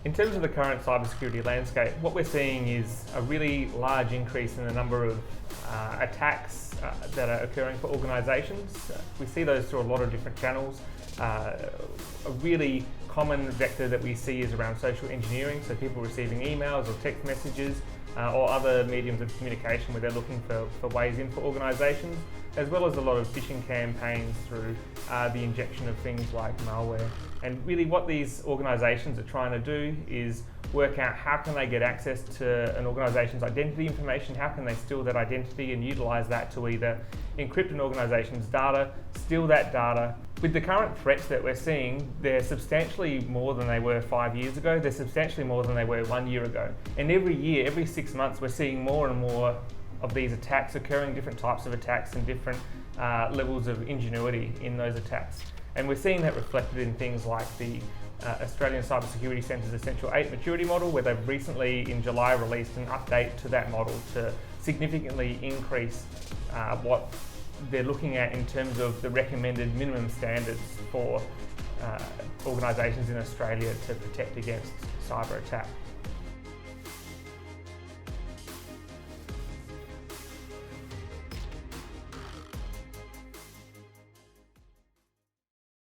In terms of the current cybersecurity landscape, what we're seeing is a really large increase in the number of attacks that are occurring for organisations. We see those through a lot of different channels. A really common vector that we see is around social engineering, so people receiving emails or text messages or other mediums of communication where they're looking for ways in for organisations, as well as a lot of phishing campaigns through the injection of things like malware. And really what these organisations are trying to do is work out how can they get access to an organisation's identity information, how can they steal that identity and utilise that to either encrypt an organisation's data, steal that data. With the current threats that we're seeing, they're substantially more than they were 5 years ago, they're substantially more than they were 1 year ago. And every year, every 6 months, we're seeing more and more of these attacks occurring, different types of attacks and different levels of ingenuity in those attacks. And we're seeing that reflected in things like the Australian Cybersecurity Centre's Essential 8 maturity model, where they've recently in July released an update to that model to significantly increase what they're looking at in terms of the recommended minimum standards for organisations in Australia to protect against cyber attack.